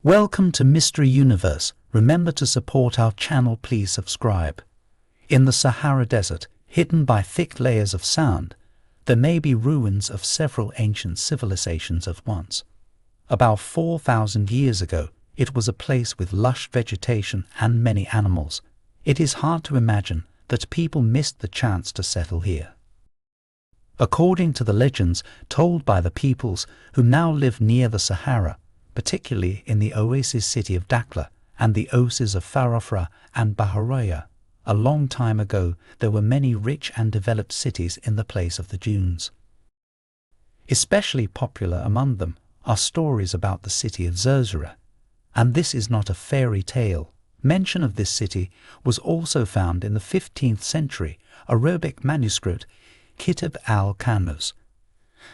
Welcome to Mystery Universe. Remember to support our channel, please subscribe. In the Sahara Desert, hidden by thick layers of sand, there may be ruins of several ancient civilizations at once. About 4,000 years ago, it was a place with lush vegetation and many animals. It is hard to imagine that people missed the chance to settle here. According to the legends told by the peoples who now live near the Sahara, particularly in the oasis city of Dakhla and the oases of Farafra and Bahariya, a long time ago there were many rich and developed cities in the place of the dunes. Especially popular among them are stories about the city of Zerzura, and this is not a fairy tale. Mention of this city was also found in the 15th century Arabic manuscript Kitab al-Kanuz,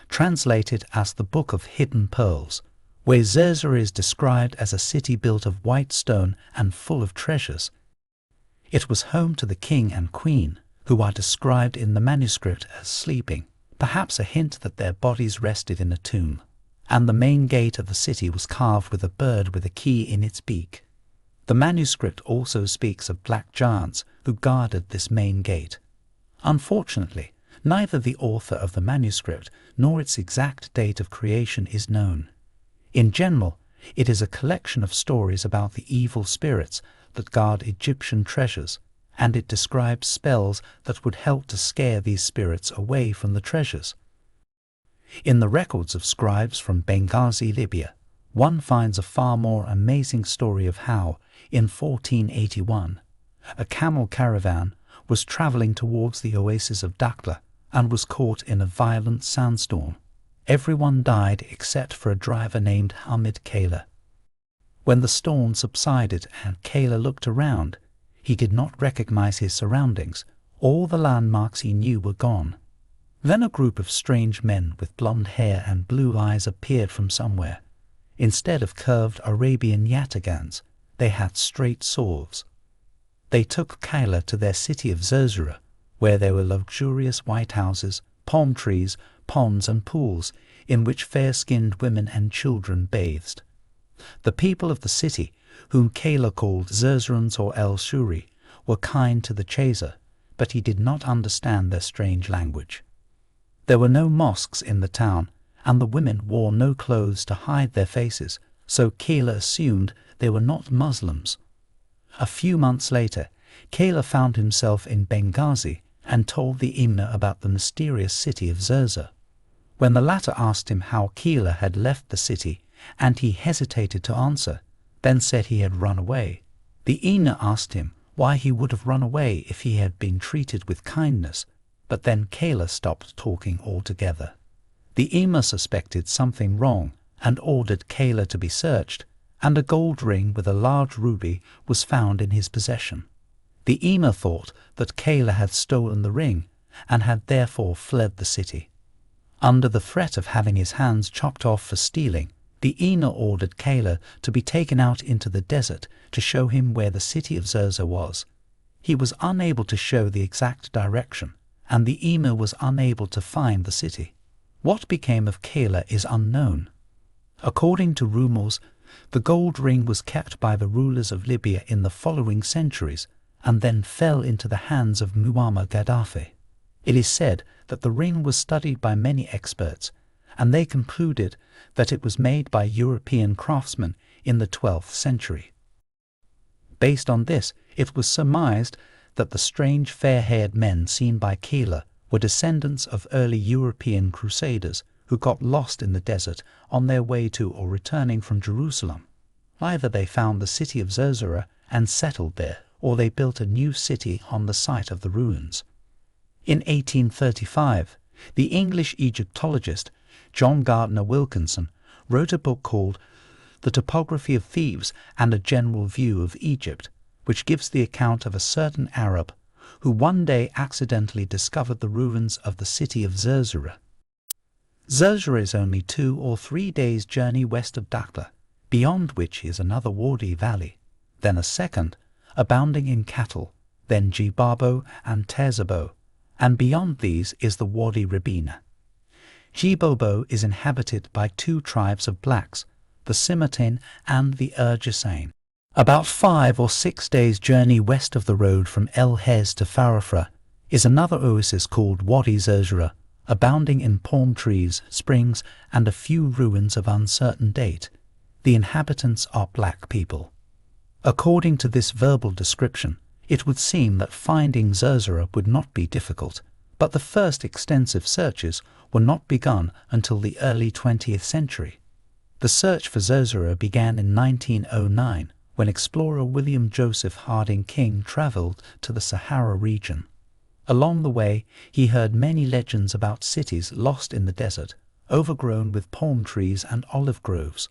translated as the Book of Hidden Pearls, where Zerzura is described as a city built of white stone and full of treasures. It was home to the king and queen, who are described in the manuscript as sleeping, perhaps a hint that their bodies rested in a tomb, and the main gate of the city was carved with a bird with a key in its beak. The manuscript also speaks of black giants who guarded this main gate. Unfortunately, neither the author of the manuscript nor its exact date of creation is known. In general, it is a collection of stories about the evil spirits that guard Egyptian treasures, and it describes spells that would help to scare these spirits away from the treasures. In the records of scribes from Benghazi, Libya, one finds a far more amazing story of how, in 1481, a camel caravan was traveling towards the oasis of Dakhla and was caught in a violent sandstorm. Everyone died except for a driver named Hamid Kayla. When the storm subsided and Kayla looked around, he did not recognize his surroundings. All the landmarks he knew were gone. Then a group of strange men with blonde hair and blue eyes appeared from somewhere. Instead of curved Arabian yataghans, they had straight swords. They took Kayla to their city of Zerzura, where there were luxurious white houses, palm trees, ponds and pools in which fair-skinned women and children bathed. The people of the city, whom Kayla called Zerzurans or El-Shuri, were kind to the chaser, but he did not understand their strange language. There were no mosques in the town, and the women wore no clothes to hide their faces, so Kayla assumed they were not Muslims. A few months later, Kayla found himself in Benghazi and told the Imna about the mysterious city of Zerzura. When the latter asked him how Kayla had left the city, and he hesitated to answer, then said he had run away, the Imna asked him why he would have run away if he had been treated with kindness, but then Kayla stopped talking altogether. The Imna suspected something wrong and ordered Kayla to be searched, and a gold ring with a large ruby was found in his possession. The Imna thought that Kayla had stolen the ring and had therefore fled the city. Under the threat of having his hands chopped off for stealing, the Imna ordered Kayla to be taken out into the desert to show him where the city of Zerzura was. He was unable to show the exact direction, and the Imna was unable to find the city. What became of Kayla is unknown. According to rumors, the gold ring was kept by the rulers of Libya in the following centuries and then fell into the hands of Muammar Gaddafi. It is said that the ring was studied by many experts, and they concluded that it was made by European craftsmen in the 12th century. Based on this, it was surmised that the strange fair-haired men seen by Kayla were descendants of early European crusaders who got lost in the desert on their way to or returning from Jerusalem. Either they found the city of Zerzura and settled there, or they built a new city on the site of the ruins. In 1835, the English Egyptologist John Gardner Wilkinson wrote a book called The Topography of Thebes and a General View of Egypt, which gives the account of a certain Arab who one day accidentally discovered the ruins of the city of Zerzura. Zerzura is only 2 or 3 days' journey west of Dakhla, beyond which is another Wadi valley, then a second, abounding in cattle, then Jibabo and Tezabo, and beyond these is the Wadi Rabina. Jibobo is inhabited by 2 tribes of blacks, the Cimetane, and the Ergesane. About 5 or 6 days' journey west of the road from El Hez to Farafra is another oasis called Wadi Zerzura, abounding in palm trees, springs, and a few ruins of uncertain date. The inhabitants are black people. According to this verbal description, it would seem that finding Zerzura would not be difficult, but the first extensive searches were not begun until the early 20th century. The search for Zerzura began in 1909, when explorer William Joseph Harding King traveled to the Sahara region. Along the way, he heard many legends about cities lost in the desert, overgrown with palm trees and olive groves.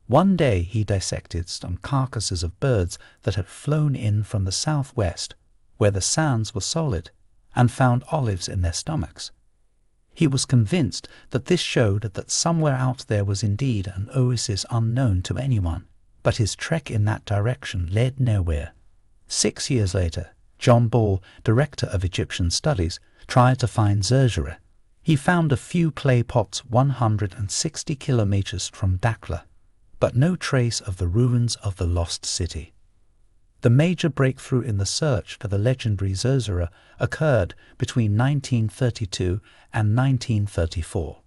One day he dissected some carcasses of birds that had flown in from the southwest, where the sands were solid, and found olives in their stomachs. He was convinced that this showed that somewhere out there was indeed an oasis unknown to anyone, but his trek in that direction led nowhere. 6 years later, John Ball, director of Egyptian studies, tried to find Zerzura. He found a few clay pots 160 kilometers from Dakhla, but no trace of the ruins of the lost city. The major breakthrough in the search for the legendary Zerzura occurred between 1932 and 1934.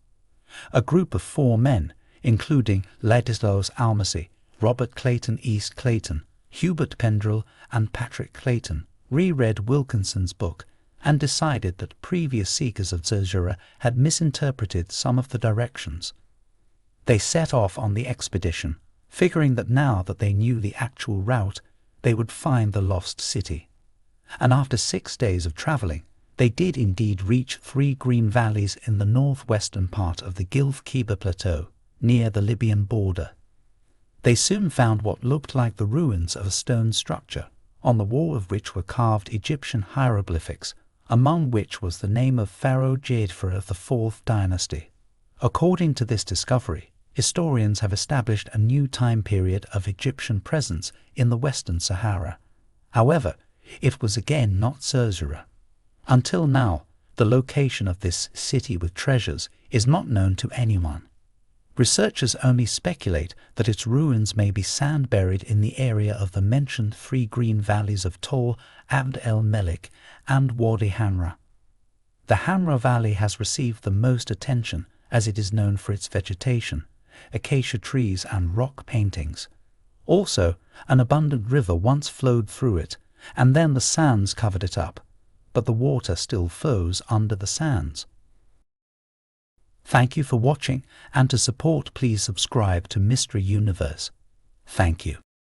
A group of 4 men, including Ladislaus Almasi, Robert Clayton East Clayton, Hubert Pendrell, and Patrick Clayton, reread Wilkinson's book and decided that previous seekers of Zerzura had misinterpreted some of the directions. They set off on the expedition, figuring that now that they knew the actual route, they would find the lost city. And after 6 days of traveling, they did indeed reach 3 green valleys in the northwestern part of the Gilf Kiba Plateau, near the Libyan border. They soon found what looked like the ruins of a stone structure, on the wall of which were carved Egyptian hieroglyphics, among which was the name of Pharaoh Djedefre of the 4th dynasty. According to this discovery, historians have established a new time period of Egyptian presence in the Western Sahara. However, it was again not Zerzura. Until now, the location of this city with treasures is not known to anyone. Researchers only speculate that its ruins may be sand-buried in the area of the mentioned 3 green valleys of Tol, Abd el-Melik, and Wadi Hamra. The Hamra Valley has received the most attention as it is known for its vegetation, acacia trees and rock paintings. Also, an abundant river once flowed through it, and then the sands covered it up, but the water still flows under the sands. Thank you for watching, and to support please subscribe to Mystery Universe. Thank you.